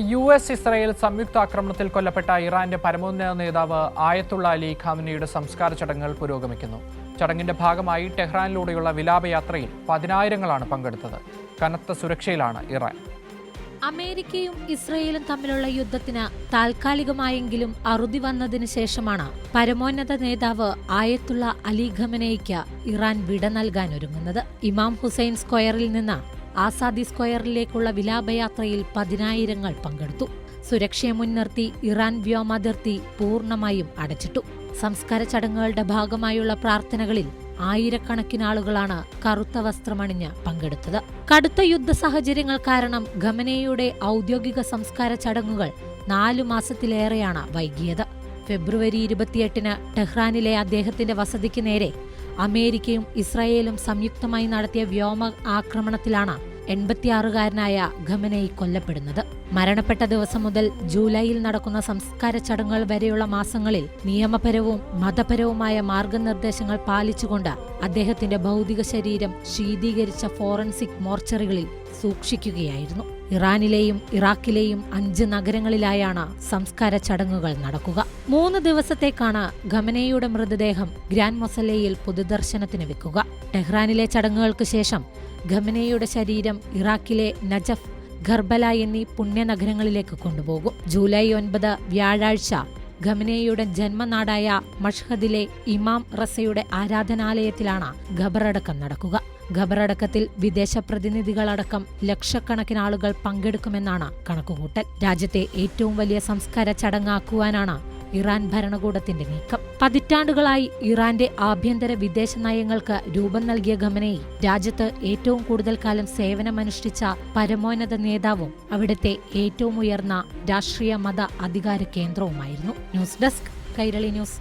Israel സംയുക്ത ആക്രമണത്തിൽ കൊല്ലപ്പെട്ട ഇറാന്റെ പരമോന്നത നേതാവ് ആയത്തുള്ള അലി ഖാമനിയുടെ സംസ്കാര ചടങ്ങുകൾ പുരോഗമിക്കുന്നു. ചടങ്ങിന്റെ ഭാഗമായി ടെഹ്റാനിലൂടെയുള്ള വിലാപയാത്രയിൽ പതിനായിരങ്ങളാണ് പങ്കെടുത്തത്. കനത്ത സുരക്ഷയിലാണ് ഇറാൻ. അമേരിക്കയും ഇസ്രയേലും തമ്മിലുള്ള യുദ്ധത്തിന് താൽക്കാലികമായെങ്കിലും അറുതി വന്നതിന് ശേഷമാണ് പരമോന്നത നേതാവ് ആയത്തുള്ള അലി ഖമനേയ്ക്ക് ഇറാൻ വിട നൽകാനൊരുങ്ങുന്നത്. ഇമാം ഹുസൈൻ സ്ക്വയറിൽ നിന്ന് ആസാദി സ്ക്വയറിലേക്കുള്ള വിലാപയാത്രയിൽ പതിനായിരങ്ങൾ പങ്കെടുത്തു. സുരക്ഷയെ മുൻനിർത്തി ഇറാൻ വ്യോമാതിർത്തി പൂർണ്ണമായും അടച്ചിട്ടു. സംസ്കാര ചടങ്ങുകളുടെ ഭാഗമായുള്ള പ്രാർത്ഥനകളിൽ ആയിരക്കണക്കിന് ആളുകളാണ് കറുത്ത വസ്ത്രമണിഞ്ഞ് പങ്കെടുത്തത്. കടുത്ത യുദ്ധ സാഹചര്യങ്ങൾ കാരണം ഖമനേയുടെ ഔദ്യോഗിക സംസ്കാര ചടങ്ങുകൾ 4 മാസത്തിലേറെയാണ് വൈകിയത്. ഫെബ്രുവരി 28-ന് ടെഹ്റാനിലെ അദ്ദേഹത്തിന്റെ വസതിക്ക് നേരെ അമേരിക്കയും ഇസ്രായേലും സംയുക്തമായി നടത്തിയ വ്യോമ ആക്രമണത്തിലാണ് 86-കാരനായ ഖമനേയി കൊല്ലപ്പെടുന്നത്. മരണപ്പെട്ട ദിവസം മുതൽ ജൂലൈയിൽ നടക്കുന്ന സംസ്കാര ചടങ്ങുകൾ വരെയുള്ള മാസങ്ങളിൽ നിയമപരവും മതപരവുമായ മാർഗനിർദ്ദേശങ്ങൾ പാലിച്ചുകൊണ്ട് അദ്ദേഹത്തിന്റെ ഭൗതിക ശരീരം ശീതീകരിച്ച ഫോറൻസിക് മോർച്ചറികളിൽ സൂക്ഷിക്കുകയായിരുന്നു. ഇറാനിലെയും ഇറാഖിലെയും 5 നഗരങ്ങളിലായാണ് സംസ്കാര ചടങ്ങുകൾ നടക്കുക. 3 ദിവസത്തേക്കാണ് ഖമനേയുടെ മൃതദേഹം ഗ്രാൻഡ് മൊസല്ലയിൽ പൊതുദർശനത്തിന് വെക്കുക. ടെഹ്റാനിലെ ചടങ്ങുകൾക്ക് ശേഷം ഖമനേയുടെ ശരീരം ഇറാഖിലെ നജഫ്, ഖർബല എന്നീ പുണ്യനഗരങ്ങളിലേക്ക് കൊണ്ടുപോകും. ജൂലൈ 9 വ്യാഴാഴ്ച ഖമനേയുടെ ജന്മനാടായ മഷ്ഹദിലെ ഇമാം റസയുടെ ആരാധനാലയത്തിലാണ് ഖബറടക്കം നടക്കുക. ഖബറടക്കത്തിൽ വിദേശ പ്രതിനിധികളടക്കം ലക്ഷക്കണക്കിന് ആളുകൾ പങ്കെടുക്കുമെന്നാണ് കണക്കുകൂട്ടൽ. രാജ്യത്തെ ഏറ്റവും വലിയ സംസ്കാര ചടങ്ങാക്കുവാനാണ് ഇറാൻ ഭരണകൂടത്തിന്റെ നീക്കം. പതിറ്റാണ്ടുകളായി ഇറാന്റെ ആഭ്യന്തര വിദേശ നയങ്ങൾക്ക് രൂപം നൽകിയ ഖമനേയി രാജ്യത്ത് ഏറ്റവും കൂടുതൽ കാലം സേവനമനുഷ്ഠിച്ച പരമോന്നത നേതാവും അവിടുത്തെ ഏറ്റവും ഉയർന്ന രാഷ്ട്രീയ മത അധികാര കേന്ദ്രവുമായിരുന്നു. News desk, Kairali news.